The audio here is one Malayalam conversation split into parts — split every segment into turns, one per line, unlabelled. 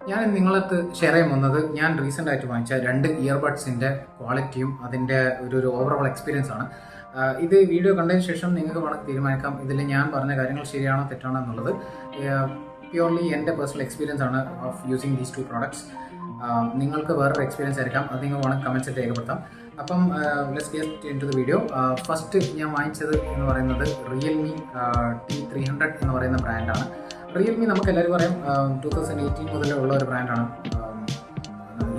ഞാൻ നിങ്ങളടുത്ത് ഷെയർ ചെയ്യാൻ വന്നത് ഞാൻ റീസെൻ്റ് ആയിട്ട് വാങ്ങിച്ച 2 ഇയർബഡ്സിൻ്റെ ക്വാളിറ്റിയും അതിൻ്റെ ഒരു ഓവറോൾ എക്സ്പീരിയൻസ് ആണ്. ഇത് വീഡിയോ കണ്ടതിന് ശേഷം നിങ്ങൾക്ക് വേണമെങ്കിൽ തീരുമാനിക്കാം ഇതിൽ ഞാൻ പറഞ്ഞ കാര്യങ്ങൾ ശരിയാണോ തെറ്റാണോ എന്നുള്ളത്. പ്യൂർലി എൻ്റെ പേഴ്സണൽ എക്സ്പീരിയൻസ് ആണ് ഓഫ് യൂസിങ് ദീസ് 2 പ്രോഡക്ട്സ്. നിങ്ങൾക്ക് വേറൊരു എക്സ്പീരിയൻസ് ആയിരിക്കാം, അത് നിങ്ങൾ വേണമെങ്കിൽ കമൻസിൽ രേഖപ്പെടുത്താം. അപ്പം let's get into the video. First ഞാൻ വാങ്ങിച്ചത് എന്ന് പറയുന്നത് റിയൽമി T300 എന്ന് പറയുന്ന ബ്രാൻഡാണ്. റിയൽമി നമുക്ക് എല്ലാവരും പറയും 2018 മുതലുള്ള ഒരു ബ്രാൻഡാണ്.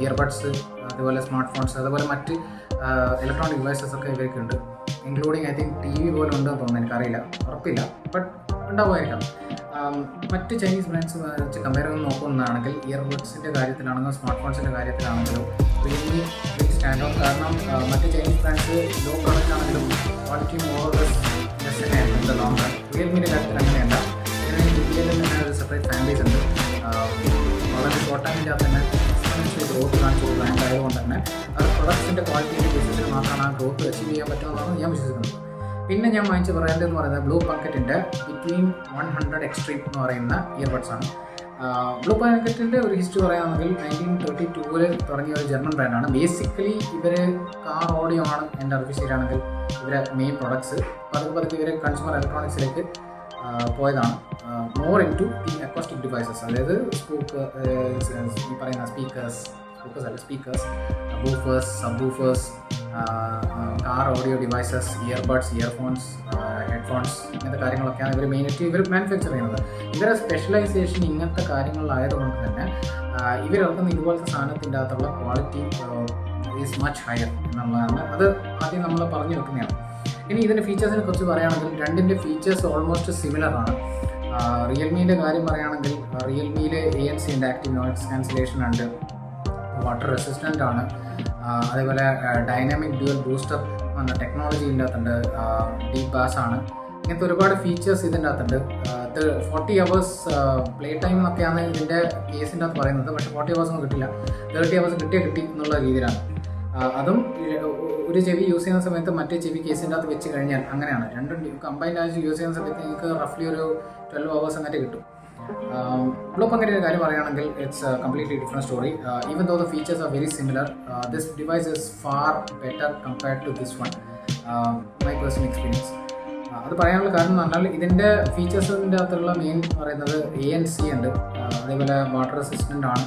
ഇയർബഡ്സ്, അതുപോലെ സ്മാർട്ട് ഫോൺസ്, അതുപോലെ മറ്റ് ഇലക്ട്രോണിക് ഡിവൈസസ് ഒക്കെ ഇവർക്കുണ്ട്. ഇൻക്ലൂഡിങ് ഐ തിങ്ക് TV പോലും ഉണ്ടെന്ന് തോന്നുന്നു, എനിക്കറിയില്ല, ഉറപ്പില്ല, ബട്ട് ഉണ്ടാവുമായിരിക്കാം. മറ്റ് ചൈനീസ് ബ്രാൻഡ്സ് വെച്ച് കമ്പയർ ചെയ്ത് നോക്കുന്നതാണെങ്കിൽ ഇയർബഡ്സിൻ്റെ കാര്യത്തിലാണെങ്കിലും സ്മാർട്ട് ഫോൺസിൻ്റെ കാര്യത്തിലാണെങ്കിലും റിയൽമി സ്റ്റാൻഡ് ഔട്ട്. കാരണം മറ്റ് ചൈനീസ് ബ്രാൻഡ്സ് ലോ പ്രോഡക്റ്റ് ആണെങ്കിലും ക്വാളിറ്റി മോറോലെസ് ലെസ് തന്നെയായിരുന്നു ലോങ് റൺ. റിയൽമിൻ്റെ കാര്യത്തിൽ അങ്ങനെയല്ല. ഇന്ത്യയിൽ തന്നെ ഒരു സെപ്പറേറ്റ് ഫാൻ ബേസ് ഉണ്ട്. വളരെ ഷോർട്ട് ടൈമിൻ്റെ തന്നെ എക്സ്പെൻഷ്യൽ ഗ്രോത്ത് കാണിച്ച ഒരു ബ്രാൻഡ് ആയതുകൊണ്ട് തന്നെ അത് പ്രൊഡക്ട്സിൻ്റെ ക്വാളിറ്റിയുടെ ബേസിസിൽ മാത്രമാണ് ആ ഗ്രോത്ത് അച്ചീവ് ചെയ്യാൻ പറ്റുമെന്നാണ് ഞാൻ വിശ്വസിക്കുന്നത്. പിന്നെ ഞാൻ വാങ്ങിച്ച ബ്രാൻഡ് എന്ന് പറയുന്നത് ബ്ലൂ പങ്കറ്റിൻ്റെ ബിറ്റ്വീൻ 100 എക്സ്ട്രീം എന്ന് പറയുന്ന ഇയർബഡ്സ് ആണ്. ബ്ലൂ പങ്കറ്റിൻ്റെ ഒരു ഹിസ്റ്ററി പറയുകയാണെങ്കിൽ 1932 തുടങ്ങിയ ഒരു ജർമ്മൻ ബ്രാൻഡാണ്. ബേസിക്കലി ഇവർ കാർ ഓഡിയോ ആണ് എൻ്റെ അറിവ് ശരിയാണെങ്കിൽ ഇവരെ മെയിൻ പ്രൊഡക്ട്സ്. പതുക്കെ ഇവർ കൺസ്യൂമർ ഇലക്ട്രോണിക്സിലേക്ക് പോയതാണ്. More into the acoustic devices, അതായത് ഈ പറയുന്ന speakers, woofers, sub woofers, car audio devices, earbuds, earphones, headphones, ഇങ്ങനത്തെ കാര്യങ്ങളൊക്കെയാണ് ഇവർ മെയിനായിട്ട് ഇവർ മാനുഫാക്ചർ ചെയ്യുന്നത്. ഇവരുടെ സ്പെഷ്യലൈസേഷൻ ഇങ്ങനത്തെ കാര്യങ്ങളിലായതുകൊണ്ട് തന്നെ ഇവരിറക്കുന്ന ഇതുപോലത്തെ സാധനത്തിൻ്റെ അകത്തുള്ള ക്വാളിറ്റി ഈസ് മച്ച് ഹയർ എന്നുള്ളതാണ്. അത് ആദ്യം നമ്മൾ പറഞ്ഞു വെക്കുന്നതാണ്. ഇനി ഇതിൻ്റെ ഫീച്ചേഴ്സിനെ കുറിച്ച് പറയുകയാണെങ്കിൽ രണ്ടിൻ്റെ ഫീച്ചേഴ്സ് ഓൾമോസ്റ്റ് സിമിലർ ആണ്. റിയൽമീൻ്റെ കാര്യം പറയുകയാണെങ്കിൽ റിയൽമിയിൽ ANC ഉണ്ട്, ആക്റ്റീവ് നോയ്സ് ക്യാൻസലേഷൻ ഉണ്ട്, വാട്ടർ റെസിസ്റ്റൻ്റ് ആണ്, അതേപോലെ ഡൈനാമിക് ഡ്യുവൽ ബൂസ്റ്റർ എന്ന ടെക്നോളജി ഇതിൻ്റെ ഡീപ് ബാസ് ആണ്. ഇങ്ങനത്തെ ഒരുപാട് ഫീച്ചേഴ്സ് ഇതിൻ്റെ അകത്തുണ്ട്. 40 hours പ്ലേ ടൈം എന്നൊക്കെയാണ് ഇതിൻ്റെ കേസിൻ്റെ അകത്ത് പറയുന്നത്. പക്ഷേ 40 hours ഒന്നും കിട്ടില്ല, 30 hours കിട്ടി എന്നുള്ള രീതിയിലാണ്. അതും ഒരു ചെവി യൂസ് ചെയ്യുന്ന സമയത്ത് മറ്റേ ചെവി കേസിൻ്റെ അകത്ത് വെച്ച് കഴിഞ്ഞാൽ അങ്ങനെയാണ്. രണ്ടും കമ്പൈൻഡ് ആയിട്ട് യൂസ് ചെയ്യുന്ന സമയത്ത് നിങ്ങൾക്ക് റഫ്ലി ഒരു 12 hours അങ്ങനെ കിട്ടും. ബ്ലൂ പങ്കറ്റിൻ്റെ കാര്യം പറയുകയാണെങ്കിൽ it's completely different story. Even though the features are very similar, this device is far better compared to this one, my personal experience. അത് പറയാനുള്ള കാരണം എന്ന് പറഞ്ഞാൽ ഇതിൻ്റെ ഫീച്ചേഴ്സിൻ്റെ അകത്തുള്ള മെയിൻ പറയുന്നത് ANC ഉണ്ട്, അതേപോലെ വാട്ടർ റെസിസ്റ്റൻ്റ് ആണ്.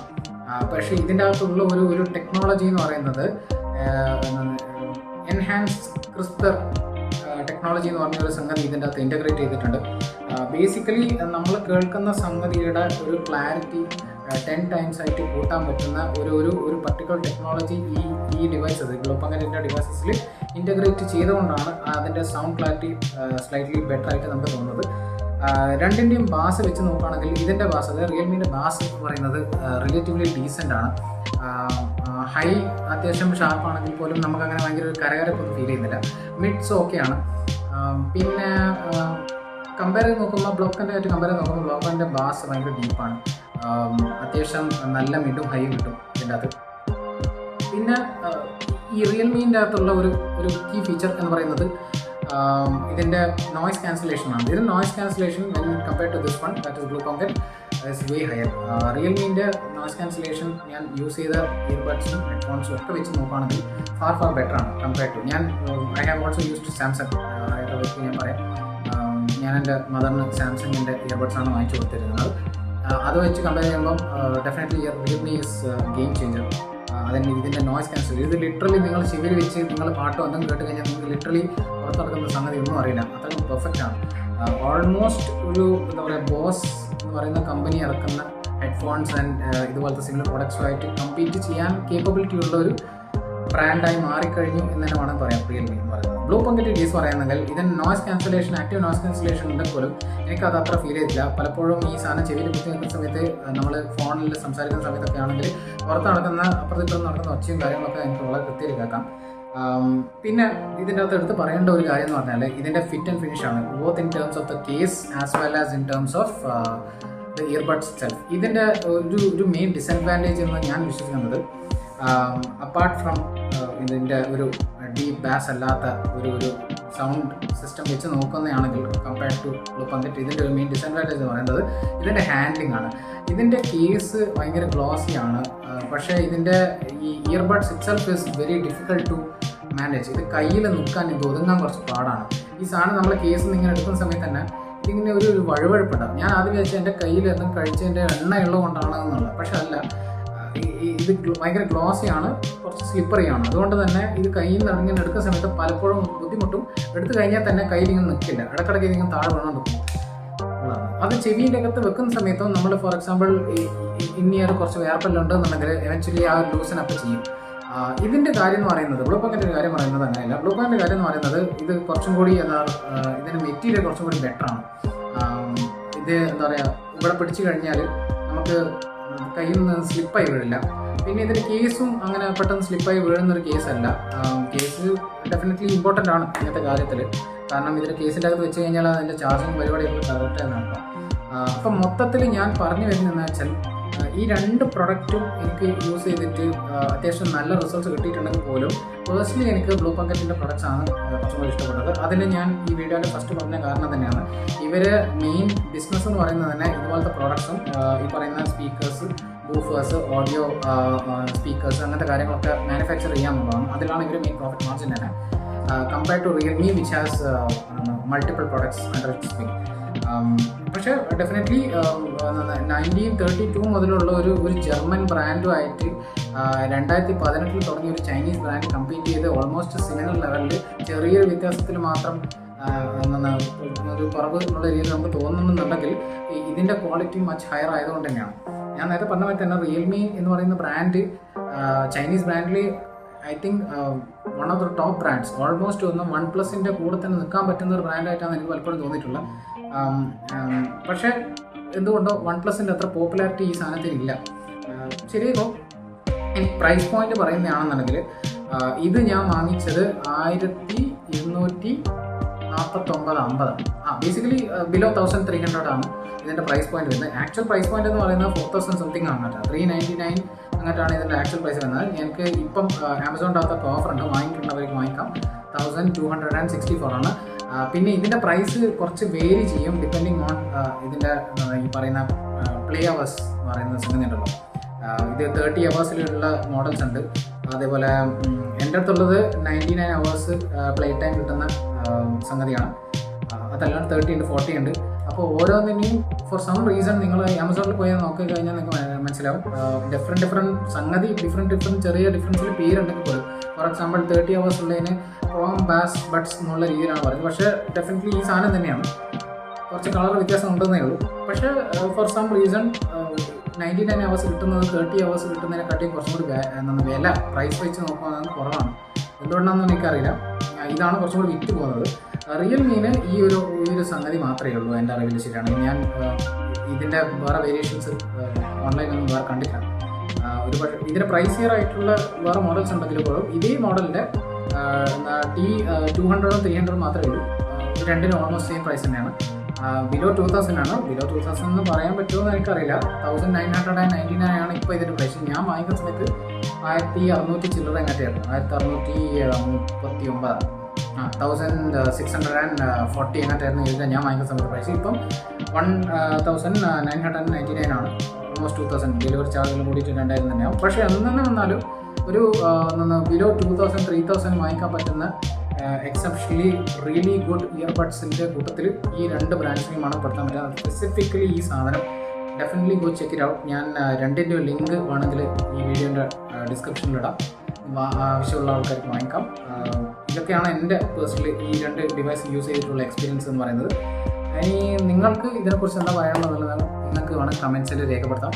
പക്ഷേ ഇതിൻ്റെ അകത്തുള്ള ഒരു ടെക്നോളജി എന്ന് പറയുന്നത് എൻഹാൻസ് ക്രിസ്പർ ടെക്നോളജി എന്ന് പറഞ്ഞൊരു സംഗതി ഇതിൻ്റെ അകത്ത് ഇൻ്റഗ്രേറ്റ് ചെയ്തിട്ടുണ്ട്. ബേസിക്കലി നമ്മൾ കേൾക്കുന്ന സംഗതിയുടെ ഒരു ക്ലാരിറ്റി 10 times ആയിട്ട് കൂട്ടാൻ പറ്റുന്ന ഒരു പർട്ടിക്കുലർ ടെക്നോളജി ഈ ഡിവൈസസ് ബ്ലൂ പങ്കറ്റിൻ്റെ ഡിവൈസസിൽ ഇൻ്റഗ്രേറ്റ് ചെയ്തുകൊണ്ടാണ് അതിൻ്റെ സൗണ്ട് ക്ലാരിറ്റി സ്ലൈറ്റ്ലി ബെറ്റർ ആയിട്ട് നമുക്ക് തോന്നുന്നത്. രണ്ടിൻ്റെയും ബാസ് വെച്ച് നോക്കുകയാണെങ്കിൽ ഇതിൻ്റെ ബാസ്, അതായത് റിയൽമിൻ്റെ ബാസ് എന്ന് പറയുന്നത് റിലേറ്റീവ്ലി ഡീസൻ്റ് ആണ്. ഹൈ അത്യാവശ്യം ഷാർപ്പാണെങ്കിൽ പോലും നമുക്കങ്ങനെ ഭയങ്കര ഒരു കരകരപ്പൊന്നും ഫീൽ ചെയ്യുന്നില്ല. മിഡ്സ് ഓക്കെയാണ്. പിന്നെ കമ്പയർ ചെയ്ത് നോക്കുമ്പോൾ ബ്ലോക്കൻ്റെ ആയിട്ട് കമ്പയർ ചെയ്ത് നോക്കുമ്പോൾ ബ്ലോക്കൻ്റെ ബാസ് ഭയങ്കര ഡീപ്പാണ്. അത്യാവശ്യം നല്ല മിഡും ഹൈയും കിട്ടും ഇതിൻ്റെ അകത്ത്. പിന്നെ ഈ റിയൽമീൻ്റെ അകത്തുള്ള ഒരു കീ ഫീച്ചർ എന്ന് പറയുന്നത് ഇതിൻ്റെ നോയ്സ് ക്യാൻസലേഷൻ ആണ്. ഇതിൻ്റെ noise cancellation when compared to this one, that is Blaupunkt, is way higher. റിയൽമീൻ്റെ നോയ്സ് ക്യാൻസലേഷൻ ഞാൻ യൂസ് ചെയ്ത ഇയർബഡ്സും ഹെഡ്ഫോൺസും ഒക്കെ വെച്ച് നോക്കുകയാണെങ്കിൽ ഫാർ ബെറ്റർ ആണ് compared to. I have also used Samsung. ഞാൻ പറയാം, ഞാൻ എൻ്റെ മദറിന് സാംസങ്ങിൻ്റെ ഇയർബഡ്സാണ് വാങ്ങിച്ചു കൊടുത്തിരുന്നത്. അത് വെച്ച് കമ്പയർ ചെയ്യുമ്പം definitely Realme is game changer. അതിന് ഇതിൻ്റെ നോയ്സ് ക്യാൻസൽ, ഇത് ലിറ്ററലി നിങ്ങൾ ചെവിയിൽ വെച്ച് നിങ്ങൾ പാട്ട് വന്നും കേട്ട് കഴിഞ്ഞാൽ നിങ്ങൾക്ക് ലിറ്ററലി പുറത്തിറക്കുന്ന സംഗതി ഒന്നും അറിയില്ല, അത്രയും പെർഫെക്റ്റ് ആണ്. ഓൾമോസ്റ്റ് എന്താ പറയുക, ബോസ് എന്ന് പറയുന്ന കമ്പനി ഇറക്കുന്ന ഹെഡ്ഫോൺസ് ആൻഡ് ഇതുപോലത്തെ സിമിലർ പ്രോഡക്ട്സുമായിട്ട് കമ്പീറ്റ് ചെയ്യാൻ കേപ്പബിലിറ്റി ഉള്ള ഒരു ബ്രാൻഡായി മാറിക്കഴിഞ്ഞു എന്ന് തന്നെ വേണം പറയാം റിയൽമി എന്ന് പറയുന്നത്. ബ്ലൂ പങ്കറ്റ് കേസ് പറയുകയാണെങ്കിൽ ഇതിന് noise cancellation, active noise cancellation ഉണ്ടെങ്കിൽ പോലും എനിക്കത് അത്ര ഫീൽ ചെയ്തില്ല. പലപ്പോഴും ഈ സാധനം ചെവിയിൽ കുത്തി നിൽക്കുന്ന സമയത്ത്, നമ്മൾ ഫോണിൽ സംസാരിക്കുന്ന സമയത്തൊക്കെ ആണെങ്കിൽ പുറത്ത് നടക്കുന്ന അപ്പുറത്തിപ്പുറത്ത് നടക്കുന്ന ഒച്ചയും കാര്യങ്ങളൊക്കെ എനിക്ക് വളരെ കൃത്യമായി കേൾക്കാം. പിന്നെ ഇതിൻ്റെ അകത്ത് എടുത്ത് പറയേണ്ട ഒരു കാര്യം എന്ന് പറഞ്ഞാൽ ഇതിൻ്റെ ഫിറ്റ് ആൻഡ് ഫിനിഷ് ആണ്, both in terms of the case as well as in terms of the earbuds self. ഇതിൻ്റെ ഒരു മെയിൻ ഡിസഡ്വാൻറ്റേജ് എന്ന് ഞാൻ വിശ്വസിക്കുന്നത്, അപ്പാർട്ട് ഫ്രം ഇതിൻ്റെ ഒരു ഡീപ്പ് ബാസ് അല്ലാത്ത ഒരു സൗണ്ട് സിസ്റ്റം വെച്ച് നോക്കുന്നതാണെങ്കിൽ കമ്പയർഡ് ടു ബ്ലൂ പങ്കറ്റ് ഇതിൻ്റെ ഒരു മെയിൻ ഡിസഡ്വാൻറ്റേജ് എന്ന് പറയുന്നത് ഇതിൻ്റെ ഹാൻഡ്ലിംഗ് ആണ്. ഇതിൻ്റെ കേസ് ഭയങ്കര ഗ്ലോസി ആണ്, പക്ഷേ ഇതിൻ്റെ ഈ earbuds itself is very difficult to manage. ഇത് കയ്യിൽ നിൽക്കാൻ ഇത് ഒതുങ്ങാൻ കുറച്ച് പാടാണ്. ഈ സാധനം നമ്മൾ കേസ് നിന്ന് ഇങ്ങനെ എടുക്കുന്ന സമയത്ത് തന്നെ ഇതിങ്ങനെ ഒരു വഴുവഴുപ്പുണ്ടാകും. ഞാൻ ആദ്യം വിചാരിച്ച എൻ്റെ കയ്യിൽ എന്തും കഴിച്ചതിൻ്റെ എണ്ണയുള്ളത് കൊണ്ടാണ് എന്നുള്ളത്, പക്ഷെ അല്ല, ഇത് ഭയങ്കര ഗ്ലോസിയാണ്, കുറച്ച് സ്ലിപ്പറിയാണ്. അതുകൊണ്ട് തന്നെ ഇത് കയ്യിൽ നിന്ന് ഇങ്ങനെ എടുക്കുന്ന സമയത്ത് പലപ്പോഴും ബുദ്ധിമുട്ടും. എടുത്തു കഴിഞ്ഞാൽ തന്നെ കയ്യിൽ ഇങ്ങനെ നിൽക്കില്ല, ഇടയ്ക്കിടയ്ക്ക് ഇതിങ്ങനെ താഴെ വീണുകൊണ്ടിരിക്കും. അത് ചെവിൻ്റെ അകത്ത് വെക്കുന്ന സമയത്തും നമ്മൾ ഫോർ എക്സാമ്പിൾ ഇനിയൊരു കുറച്ച് വേർപ്പെല്ലാം ഉണ്ടെന്നുണ്ടെങ്കിൽ എവൻച്വലി ആ ലൂസൻ അപ്പ് ചെയ്യും. ഇതിൻ്റെ കാര്യം എന്ന് പറയുന്നത് ബ്ലൂ പങ്കറ്റിൻ്റെ കാര്യം പറയുന്നത് അങ്ങനെയല്ല. ബ്ലൂ പങ്കറ്റിൻ്റെ കാര്യം എന്ന് പറയുന്നത് ഇത് കുറച്ചും കൂടി ഇതിൻ്റെ മെറ്റീരിയൽ കുറച്ചും കൂടി ബെറ്ററാണ്. ഇത് എന്താ പറയുക, ഇവിടെ പിടിച്ചു കഴിഞ്ഞാൽ നമുക്ക് കയ്യിൽ നിന്ന് സ്ലിപ്പായി വീഴില്ല. പിന്നെ ഇതിൻ്റെ കേസും അങ്ങനെ പെട്ടെന്ന് സ്ലിപ്പായി വീഴുന്നൊരു കേസല്ല. കേസ് ഡെഫിനറ്റ്ലി ഇമ്പോർട്ടൻ്റ് ആണ് ഇങ്ങനത്തെ കാര്യത്തിൽ. കാരണം ഇതിൻ്റെ കേസിൻ്റെ അകത്ത് വെച്ച് കഴിഞ്ഞാൽ അതിൻ്റെ ചാർജിങ് പരിപാടിയൊക്കെ കറക്റ്റ് നടക്കാം. അപ്പം മൊത്തത്തിൽ ഞാൻ പറഞ്ഞു വരുന്നതെന്ന് വെച്ചാൽ ഈ രണ്ട് പ്രൊഡക്റ്റും എനിക്ക് യൂസ് ചെയ്തിട്ട് അത്യാവശ്യം നല്ല റിസൾട്ട്സ് കിട്ടിയിട്ടുണ്ടെങ്കിൽ പോലും പേഴ്സണലി എനിക്ക് ബ്ലൂ പങ്കറ്റിൻ്റെ പ്രൊഡക്ട്സ് ആണ് കുറച്ചും കൂടി ഇഷ്ടപ്പെട്ടത്. അതിന് ഞാൻ ഈ വീഡിയോയുടെ ഫസ്റ്റ് പറഞ്ഞ കാരണം തന്നെയാണ്. ഇവർ മെയിൻ ബിസിനസ് എന്ന് പറയുന്നത് തന്നെ ഇതുപോലത്തെ പ്രോഡക്ട്സും ഈ പറയുന്ന സ്പീക്കേഴ്സ്, ബൂഫേഴ്സ്, ഓഡിയോ സ്പീക്കേഴ്സ് അങ്ങനത്തെ കാര്യങ്ങളൊക്കെ മാനുഫാക്ചർ ചെയ്യാമെന്നുള്ളതാണ്. അതിലാണ് ഇവർ മെയിൻ പ്രോഫിറ്റ് മാർജിൻ തന്നെ compared to Realme which has multiple products under its wing. പക്ഷേ ഡെഫിനറ്റ്ലി 1932 മുതലുള്ള ഒരു ജർമ്മൻ ബ്രാൻഡുമായിട്ട് 2018 തുടങ്ങിയ ഒരു ചൈനീസ് ബ്രാൻഡ് കമ്പീറ്റ് ചെയ്ത് ഓൾമോസ്റ്റ് സിമിലർ ലെവലിൽ ചെറിയൊരു വ്യത്യാസത്തിൽ മാത്രം ഒരു കുറവ് എന്നുള്ള രീതിയിൽ നമുക്ക് തോന്നുന്നുണ്ടെങ്കിൽ ഇതിൻ്റെ ക്വാളിറ്റി മച്ച് ഹയർ ആയതുകൊണ്ട് തന്നെയാണ്. ഞാൻ നേരത്തെ പറഞ്ഞ പോലെ തന്നെ റിയൽമി എന്ന് പറയുന്ന ബ്രാൻഡ് ചൈനീസ് ബ്രാൻഡിൽ I think one of the top brands, almost ഒന്ന് OnePlusൻ്റെ കൂടെ തന്നെ നിൽക്കാൻ പറ്റുന്ന ഒരു ബ്രാൻഡായിട്ടാണ് എനിക്ക് പലപ്പോഴും തോന്നിയിട്ടുള്ളത്. പക്ഷേ എന്തുകൊണ്ടോ OnePlusൻ്റെ അത്ര പോപ്പുലാരിറ്റി ഈ സാധനത്തിനില്ല. ശരിയോ എനിക്ക് പ്രൈസ് പോയിന്റ് പറയുന്നതാണെന്നുണ്ടെങ്കിൽ ഇത് ഞാൻ വാങ്ങിച്ചത് 1249.50. ബേസിക്കലി ബിലോ 1300 ആണ് ഇതിൻ്റെ പ്രൈസ് പോയിന്റ് വരുന്നത്. ആക്ച്വൽ പ്രൈസ് പോയിന്റ് എന്ന് പറയുന്നത് 4000 സംതിങ് ആണ് കേട്ടോ. 399 അങ്ങോട്ടാണ് ഇതിൻ്റെ ആക്ച്വൽ പ്രൈസ് വരുന്നത്. എനിക്ക് ഇപ്പം ആമസോണിൻ്റെ അകത്തൊക്കെ ഓഫർ ഉണ്ട്, വാങ്ങിക്കുന്നവർക്ക് വാങ്ങിക്കാം. 1264 ആണ്. പിന്നെ ഇതിൻ്റെ പ്രൈസ് കുറച്ച് വേരി ചെയ്യും ഡിപ്പെൻഡിങ് ഓൺ ഇതിൻ്റെ ഈ പറയുന്ന പ്ലേ അവേഴ്സ് എന്ന് പറയുന്ന സംഗതി ഉണ്ടല്ലോ. ഇത് 30 അവേഴ്സിലുള്ള മോഡൽസ് ഉണ്ട്. അതേപോലെ എൻ്റെ അടുത്തുള്ളത് 99 അവേഴ്സ് പ്ലേ ടൈം കിട്ടുന്ന സംഗതിയാണ്. അതല്ലാണ്ട് 30 ഉണ്ട്, 40 ഉണ്ട്. അപ്പോൾ ഓരോന്നിനെയും ഫോർ സം റീസൺ നിങ്ങൾ ആമസോണിൽ പോയി നോക്കി കഴിഞ്ഞാൽ നിങ്ങൾക്ക് മനസ്സിലാവും. ഡിഫറെൻറ്റ് സംഗതി ഡിഫറെൻറ്റ് ചെറിയ ഡിഫറൻസിൽ പേരുണ്ടെങ്കിൽ പോലും ഫോർ എക്സാമ്പിൾ 30 അവേഴ്സ് ഉള്ളതിന് ക്രോം ബാസ് ബഡ്സ് എന്നുള്ള രീതിയിലാണ് പറയുന്നത്. പക്ഷേ ഡെഫിനറ്റ്ലി ഈ സാധനം തന്നെയാണ്, കുറച്ച് കളർ വ്യത്യാസം ഉണ്ടെന്നേ ഉള്ളൂ. പക്ഷേ ഫോർ സം റീസൺ 99 അവേഴ്സ് കിട്ടുന്നത് 30 അവേഴ്സ് കിട്ടുന്നതിനെക്കാട്ടിയും കുറച്ചും കൂടി വില പ്രൈസ് വെച്ച് നോക്കുന്നത് കുറവാണ്. എന്തുകൊണ്ടാണെന്ന് എനിക്കറിയില്ല. ഇതാണ് കുറച്ചും കൂടി വിറ്റ് പോകുന്നത്. റിയൽമീന് ഈ ഒരു സംഗതി മാത്രമേ ഉള്ളൂ എൻ്റെ അറിവിൽ ശരിയാണെങ്കിൽ. ഞാൻ ഇതിൻ്റെ വേറെ വേരിയേഷൻസ് ഓൺലൈനൊന്നും വേറെ കണ്ടില്ല. ഒരുപാട് ഇതിൻ്റെ പ്രൈസ് ഇയർ ആയിട്ടുള്ള വേറെ മോഡൽസ് ഉണ്ടെങ്കിൽ പോലും ഇതേ മോഡലിൻ്റെ T200 300 മാത്രമേ ഉള്ളൂ. രണ്ടിനും ഓൾമോസ്റ്റ് സെയിം പ്രൈസ് തന്നെയാണ്. ബിലോ 2000 ആണ്. ബിലോ 2000 എന്ന് പറയാൻ പറ്റുമോ എന്ന് എനിക്കറിയില്ല. 1999 ആണ് ഇപ്പോൾ ഇതിൻ്റെ പ്രൈസ്. ഞാൻ വാങ്ങിക്കുന്ന സമയത്ത് 1600 ചില്ലറ എങ്ങനെയായിരുന്നു, 1639 1640 എങ്ങനെയായിരുന്നു ഇതിൻ്റെ ഞാൻ വാങ്ങിക്കുന്ന സമയത്ത് പ്രൈസ്. ഇപ്പം 1999 ആണ്. ഓൾമോസ്റ്റ് 2000 ഡെലിവറി ചാർജുകൾ കൂടിയിട്ട് 2000 തന്നെയാവും. പക്ഷേ അന്ന് തന്നെ വന്നാലും ഒരു ബിലോ 2000 3000 വാങ്ങിക്കാൻ പറ്റുന്ന എക്സെപ്ഷനലി റിയലി ഗുഡ് ഇയർബഡ്സിൻ്റെ കൂട്ടത്തിൽ ഈ രണ്ട് ബ്രാൻഡ്സിനെയുമാണ് പെടുത്താൻ പറ്റുക. സ്പെസിഫിക്കലി ഈ സാധനം definitely go check it out. ഞാൻ രണ്ടിൻ്റെ ലിങ്ക് വേണമെങ്കിൽ ഈ വീഡിയോൻ്റെ ഡിസ്ക്രിപ്ഷനിലിടാം. ആവശ്യമുള്ള ആൾക്കാർക്ക് വാങ്ങിക്കാം. ഇതൊക്കെയാണ് എൻ്റെ പേഴ്സണലി ഈ രണ്ട് ഡിവൈസ് യൂസ് ചെയ്തിട്ടുള്ള എക്സ്പീരിയൻസ് എന്ന് പറയുന്നത്. ഇനി നിങ്ങൾക്ക് ഇതിനെക്കുറിച്ച് എന്താ പറയാനുള്ളതെന്നുള്ളത് നിങ്ങൾക്ക് വേണമെങ്കിൽ കമൻസിൽ രേഖപ്പെടുത്താം.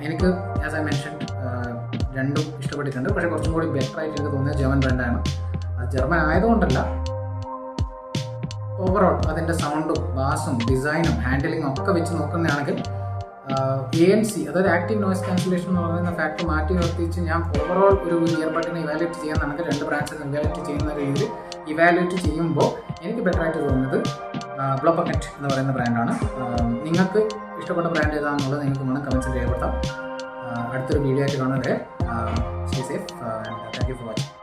എനിക്ക് ആസ് ഐ മെൻഷൻ രണ്ടും ഇഷ്ടപ്പെട്ടിട്ടുണ്ട്. പക്ഷേ കുറച്ചും കൂടി ബെറ്റർ ആയിട്ട് എനിക്ക് തോന്നിയത് ജർമ്മൻ ബ്രാൻഡാണ്. അത് ജർമ്മൻ ആയതുകൊണ്ടല്ല, ഓവറോൾ അതിൻ്റെ സൗണ്ടും ബാസും ഡിസൈനും ഹാൻഡിലിങ്ങും ഒക്കെ വെച്ച് നോക്കുന്നതാണെങ്കിൽ ANC അതായത് ആക്റ്റീവ് നോയ്സ് ക്യാൻസലേഷൻ എന്ന് പറയുന്ന ഫാക്ടർ മാറ്റി നിർത്തിച്ച് ഞാൻ ഓവറോൾ ഒരു ഇയർബഡിനെ ഇവാലുവേറ്റ് ചെയ്യാനാണെങ്കിൽ രണ്ട് ബ്രാൻഡ്സിനെ ഇവാലുവേറ്റ് ചെയ്യുന്ന രീതിയിൽ ഇവാലുവേറ്റ് ചെയ്യുമ്പോൾ എനിക്ക് ബെറ്ററായിട്ട് തോന്നുന്നത് ബ്ലൂ പങ്കറ്റ് എന്ന് പറയുന്ന ബ്രാൻഡാണ്. നിങ്ങൾക്ക് ഇഷ്ടപ്പെട്ട ബ്രാൻഡ് ഏതാണെന്നുള്ളത് നിങ്ങൾക്ക് വേണം കമൻസിൽ രേഖപ്പെടുത്താം. അടുത്തൊരു വീഡിയോ ആയിട്ട് കാണുന്നത്. Stay safe and thank you for watching.